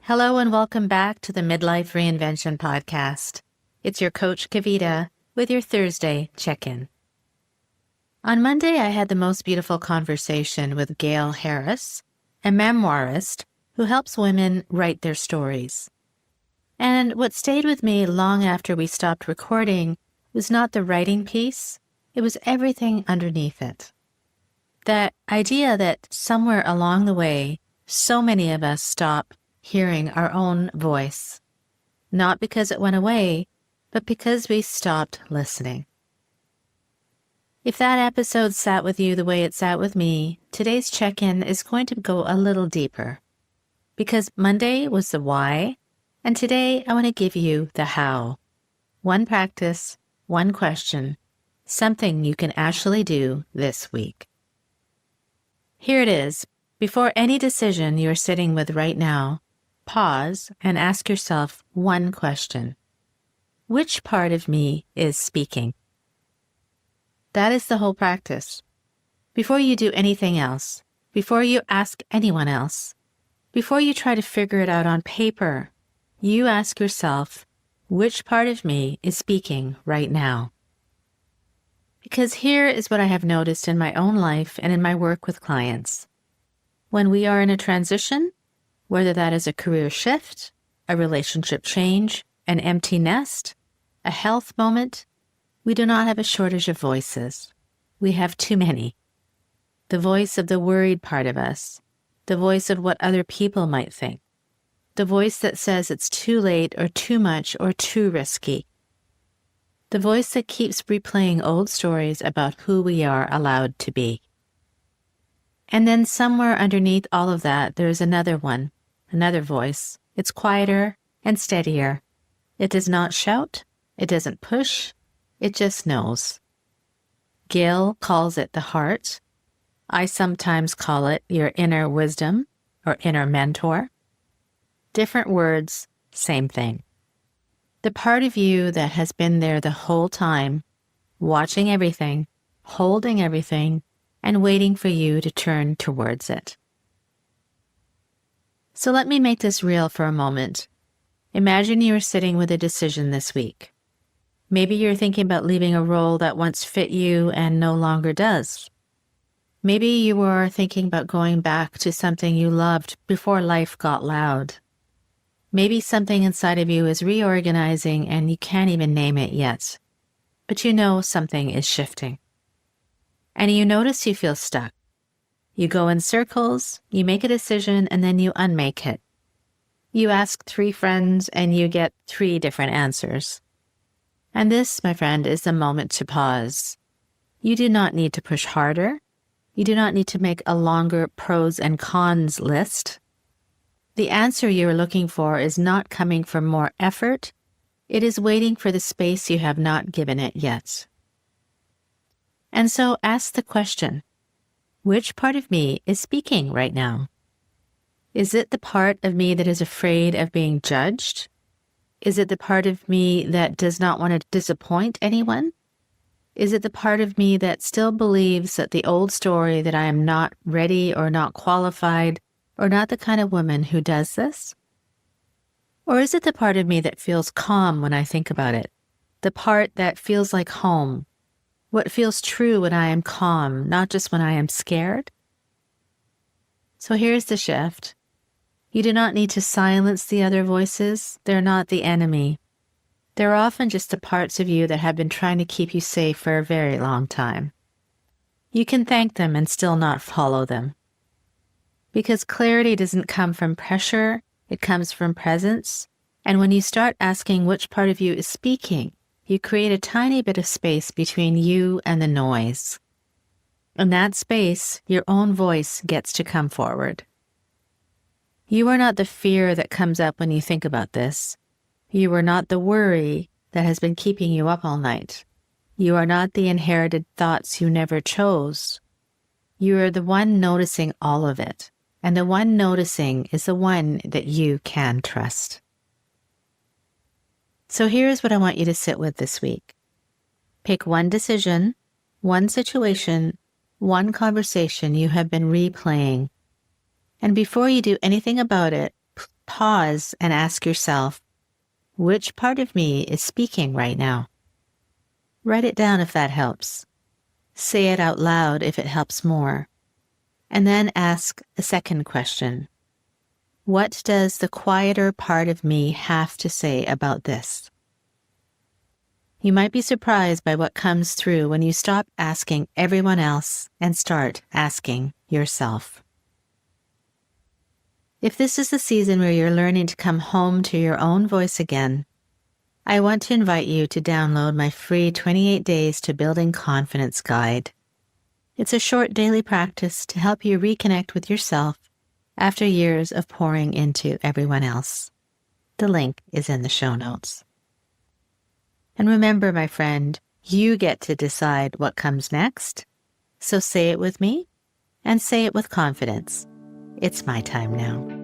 Hello and welcome back to the Midlife Reinvention Podcast. It's your coach Kavita with your Thursday check-in. On Monday, I had the most beautiful conversation with Gail Harris, a memoirist who helps women write their stories. And what stayed with me long after we stopped recording was not the writing piece, it was everything underneath it. That idea that somewhere along the way, so many of us stop hearing our own voice, not because it went away, but because we stopped listening. If that episode sat with you the way it sat with me, today's check-in is going to go a little deeper. Because Monday was the why, and today I want to give you the how. One practice, one question, something you can actually do this week. Here it is. Before any decision you're sitting with right now, pause and ask yourself one question. Which part of me is speaking? That is the whole practice. Before you do anything else, before you ask anyone else, before you try to figure it out on paper, you ask yourself, which part of me is speaking right now? Because here is what I have noticed in my own life and in my work with clients. When we are in a transition, whether that is a career shift, a relationship change, an empty nest, a health moment, we do not have a shortage of voices. We have too many. The voice of the worried part of us, the voice of what other people might think, the voice that says it's too late or too much or too risky, the voice that keeps replaying old stories about who we are allowed to be. And then somewhere underneath all of that, there is another one. Another voice. It's quieter and steadier. It does not shout. It doesn't push. It just knows. Gail calls it the heart. I sometimes call it your inner wisdom or inner mentor. Different words, same thing. The part of you that has been there the whole time, watching everything, holding everything, and waiting for you to turn towards it. So let me make this real for a moment. Imagine you are sitting with a decision this week. Maybe you're thinking about leaving a role that once fit you and no longer does. Maybe you are thinking about going back to something you loved before life got loud. Maybe something inside of you is reorganizing and you can't even name it yet. But you know something is shifting. And you notice you feel stuck. You go in circles, you make a decision, and then you unmake it. You ask 3 friends, and you get 3 different answers. And this, my friend, is the moment to pause. You do not need to push harder. You do not need to make a longer pros and cons list. The answer you are looking for is not coming from more effort. It is waiting for the space you have not given it yet. And so ask the question, which part of me is speaking right now? Is it the part of me that is afraid of being judged? Is it the part of me that does not want to disappoint anyone? Is it the part of me that still believes that the old story that I am not ready or not qualified or not the kind of woman who does this? Or is it the part of me that feels calm when I think about it? The part that feels like home? What feels true when I am calm, not just when I am scared? So here's the shift. You do not need to silence the other voices. They're not the enemy. They're often just the parts of you that have been trying to keep you safe for a very long time. You can thank them and still not follow them. Because clarity doesn't come from pressure, it comes from presence. And when you start asking which part of you is speaking, you create a tiny bit of space between you and the noise. In that space, your own voice gets to come forward. You are not the fear that comes up when you think about this. You are not the worry that has been keeping you up all night. You are not the inherited thoughts you never chose. You are the one noticing all of it, and the one noticing is the one that you can trust. So here's what I want you to sit with this week. Pick one decision, one situation, one conversation you have been replaying. And before you do anything about it, pause and ask yourself, which part of me is speaking right now? Write it down if that helps. Say it out loud if it helps more. And then ask a second question. What does the quieter part of me have to say about this? You might be surprised by what comes through when you stop asking everyone else and start asking yourself. If this is the season where you're learning to come home to your own voice again, I want to invite you to download my free 28 Days to Building Confidence guide. It's a short daily practice to help you reconnect with yourself after years of pouring into everyone else. The link is in the show notes. And remember, my friend, you get to decide what comes next. So say it with me and say it with confidence. It's my time now.